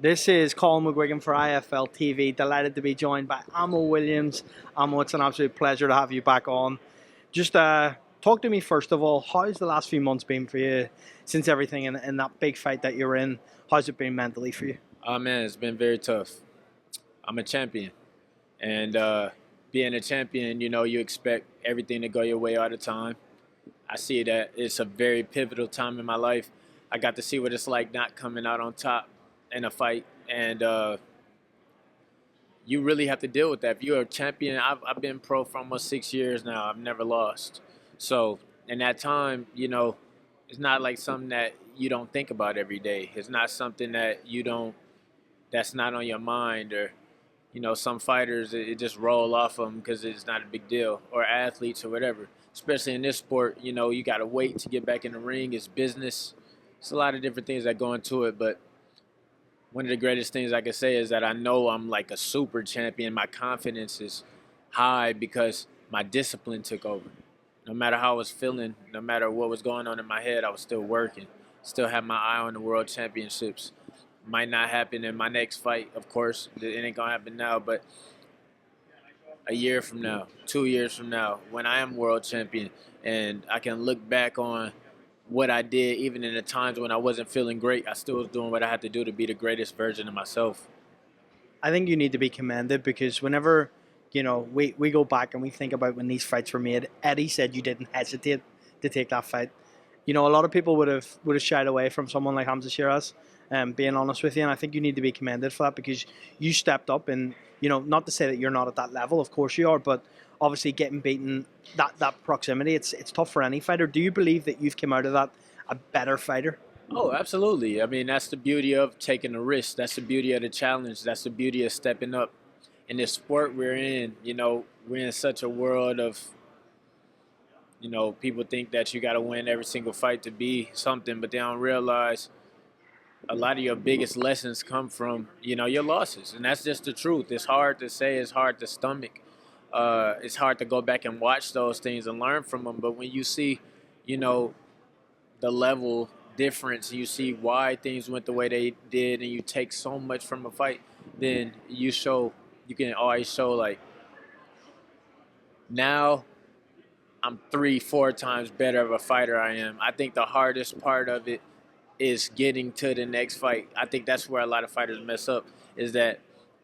This is Colin McGuigan for IFLTV. Delighted to be joined by Amo Williams. Amo, it's an absolute pleasure to have you back on. Just talk to me first of all. How's the last few months been for you since everything in that big fight that you're in? How's it been mentally for you? Oh man, it's been very tough. I'm a champion, and being a champion, you expect everything to go your way all the time. I see that it's a very pivotal time in my life. I got to see what it's like not coming out on top in a fight, and you really have to deal with that. If you're a champion, I've been pro for almost 6 years now. I've never lost. So in that time, it's not like something that you don't think about every day. It's not something that that's not on your mind, or some fighters, it just roll off them because it's not a big deal, or athletes or whatever. Especially in this sport, you got to wait to get back in the ring. It's business. It's a lot of different things that go into it, but one of the greatest things I can say is that I know I'm like a super champion. My confidence is high because my discipline took over. No matter how I was feeling, no matter what was going on in my head, I was still working. Still have my eye on the world championships. Might not happen in my next fight, of course. It ain't gonna happen now, but a year from now, 2 years from now, when I am world champion and I can look back on what I did, even in the times when I wasn't feeling great, I still was doing what I had to do to be the greatest version of myself. I think you need to be commended because whenever, we go back and we think about when these fights were made, Eddie said you didn't hesitate to take that fight. A lot of people would have shied away from someone like Hamzah Sheeraz, being honest with you, and I think you need to be commended for that because you stepped up and, not to say that you're not at that level, of course you are, but obviously getting beaten, that proximity, it's tough for any fighter. Do you believe that you've come out of that a better fighter? Oh, absolutely. I mean, that's the beauty of taking a risk. That's the beauty of the challenge. That's the beauty of stepping up. In this sport we're in, we're in such a world of, people think that you got to win every single fight to be something, but they don't realize a lot of your biggest lessons come from, your losses. And that's just the truth. It's hard to say, it's hard to stomach. It's hard to go back and watch those things and learn from them. But when you see, the level difference, you see why things went the way they did, and you take so much from a fight, then you can always show, like, now I'm 3-4 times better of a fighter I am. I think the hardest part of it is getting to the next fight. I think that's where a lot of fighters mess up, is that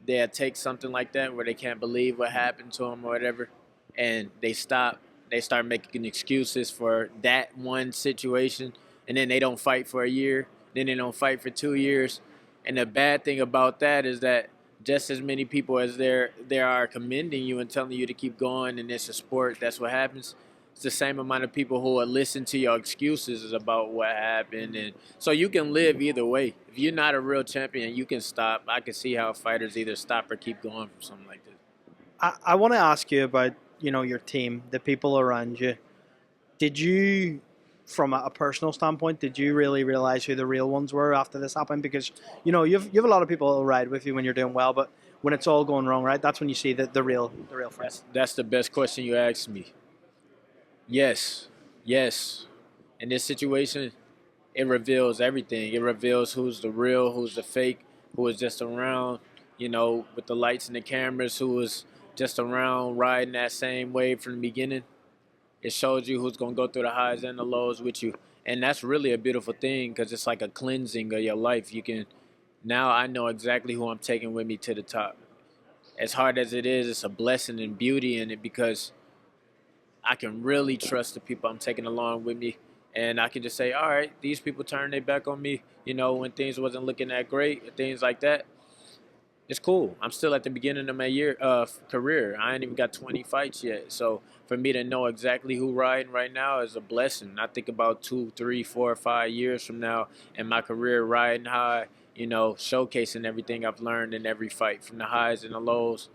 they'll take something like that where they can't believe what happened to them or whatever, and they stop. They start making excuses for that one situation, and then they don't fight for a year, then they don't fight for 2 years. And the bad thing about that is that just as many people as there are commending you and telling you to keep going, and it's a sport, that's what happens. It's the same amount of people who will listen to your excuses about what happened. And so you can live either way. If you're not a real champion, you can stop. I can see how fighters either stop or keep going from something like this. I want to ask you about, your team, the people around you. Did you, from a personal standpoint, did you really realize who the real ones were after this happened? Because, you've a lot of people who ride with you when you're doing well, but when it's all going wrong, right, that's when you see the real friends. That's the best question you asked me. Yes. In this situation, it reveals everything. It reveals who's the real, who's the fake, who is just around, with the lights and the cameras, who was just around riding that same wave from the beginning. It shows you who's going to go through the highs and the lows with you. And that's really a beautiful thing because it's like a cleansing of your life. Now I know exactly who I'm taking with me to the top. As hard as it is, it's a blessing and beauty in it because I can really trust the people I'm taking along with me. And I can just say, all right, these people turned their back on me, when things wasn't looking that great, things like that. It's cool. I'm still at the beginning of my career. I ain't even got 20 fights yet. So for me to know exactly who riding right now is a blessing. I think about 2, 3, 4, 5 years from now in my career riding high, showcasing everything I've learned in every fight, from the highs and the lows.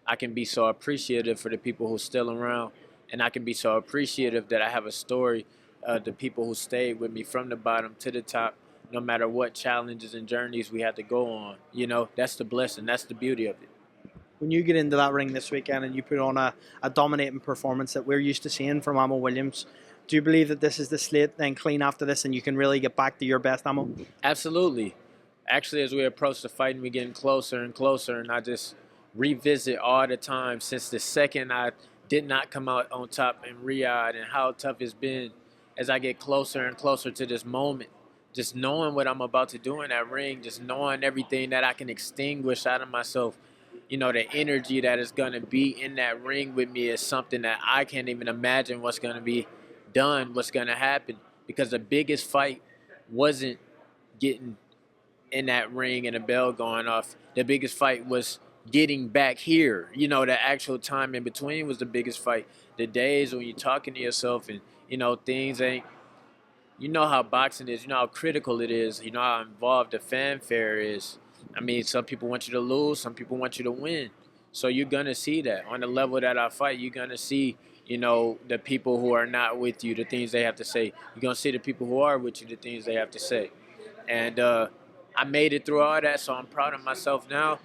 I can be so appreciative for the people who's still around. And I can be so appreciative that I have a story of the people who stayed with me from the bottom to the top, no matter what challenges and journeys we had to go on. That's the blessing. That's the beauty of it. When you get into that ring this weekend and you put on a dominating performance that we're used to seeing from Amo Williams, do you believe that this is the slate then clean after this and you can really get back to your best, Amo? Absolutely. Actually, as we approach the fight, and we getting closer and closer, and I just revisit all the time since the second I did not come out on top in Riyadh, and how tough it's been as I get closer and closer to this moment. Just knowing what I'm about to do in that ring, just knowing everything that I can extinguish out of myself. You know, the energy that is going to be in that ring with me is something that I can't even imagine what's going to be done, what's going to happen. Because the biggest fight wasn't getting in that ring and a bell going off. The biggest fight was getting back here. You know, the actual time in between was the biggest fight. The days when you're talking to yourself and, you know, things ain't, you know how boxing is, you know how critical it is, you know how involved the fanfare is. I mean, some people want you to lose, some people want you to win. So you're going to see that. On the level that I fight, you're going to see, you know, the people who are not with you, the things they have to say. You're going to see the people who are with you, the things they have to say. And I made it through all that, so I'm proud of myself now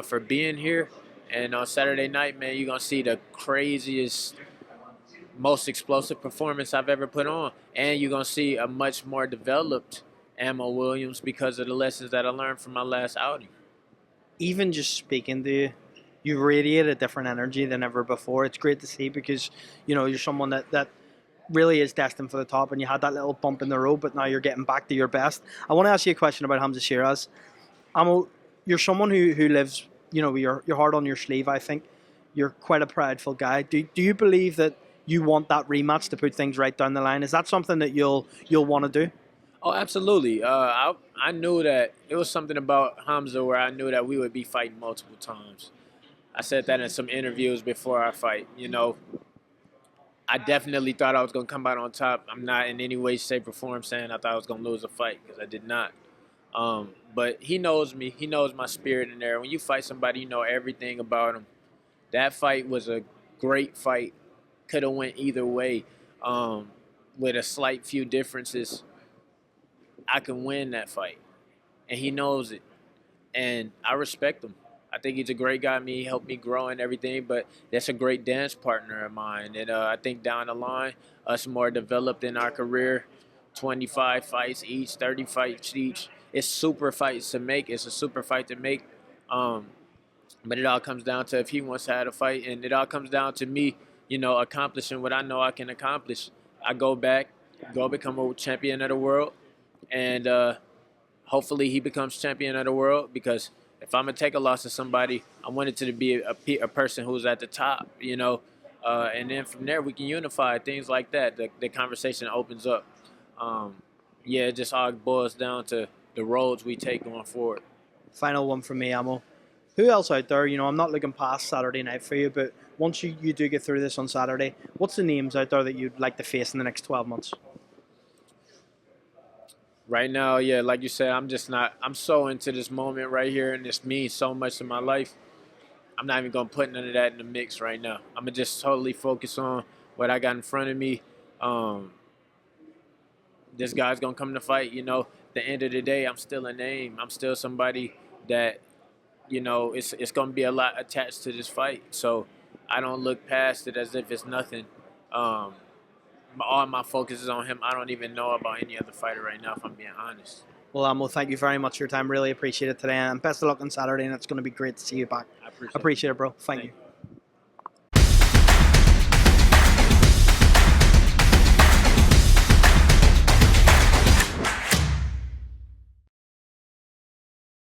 for being here. And on Saturday night, man, you're going to see the craziest, most explosive performance I've ever put on. And you're going to see a much more developed Ammo Williams because of the lessons that I learned from my last outing. Even just speaking to you radiate a different energy than ever before. It's great to see because, you know, you're someone that really is destined for the top, and you had that little bump in the road, but now you're getting back to your best. I want to ask you a question about Hamzah Sheeraz. Amo, you're someone who lives, you know, your heart on your sleeve, I think. You're quite a prideful guy. Do you believe that you want that rematch to put things right down the line? Is that something that you'll want to do? Oh, absolutely. I knew that it was something about Hamzah where I knew that we would be fighting multiple times. I said that in some interviews before our fight. You know, I definitely thought I was going to come out on top. I'm not in any way, shape, or form saying I thought I was going to lose a fight, because I did not. But he knows me. He knows my spirit in there. When you fight somebody, you know everything about him. That fight was a great fight. Could have went either way. With a slight few differences, I can win that fight. And he knows it. And I respect him. I think he's a great guy. He helped me grow and everything, but that's a great dance partner of mine. And I think down the line, us more developed in our career, 25 fights each, 30 fights each. It's super fights to make. It's a super fight to make. But it all comes down to if he wants to have a fight, and it all comes down to me, you know, accomplishing what I know I can accomplish. I go back, go become a champion of the world, and hopefully he becomes champion of the world, because if I'm going to take a loss to somebody, I want it to be a person who's at the top, you know, and then from there we can unify, things like that. The conversation opens up. Yeah, it just all boils down to the roads we take going forward. Final one from me, Amo. Who else out there, you know, I'm not looking past Saturday night for you, but once you do get through this on Saturday, what's the names out there that you'd like to face in the next 12 months? Right now, yeah, like you said, I'm so into this moment right here, and this means so much in my life. I'm not even going to put none of that in the mix right now. I'm going to just totally focus on what I got in front of me. This guy's going to come to fight, you know. At the end of the day, I'm still a name. I'm still somebody that, you know, it's going to be a lot attached to this fight. So I don't look past it as if it's nothing. All my focus is on him. I don't even know about any other fighter right now, if I'm being honest. Well, Amo, thank you very much for your time. Really appreciate it today. And best of luck on Saturday, and it's going to be great to see you back. I appreciate it. Appreciate it, bro. Thank you.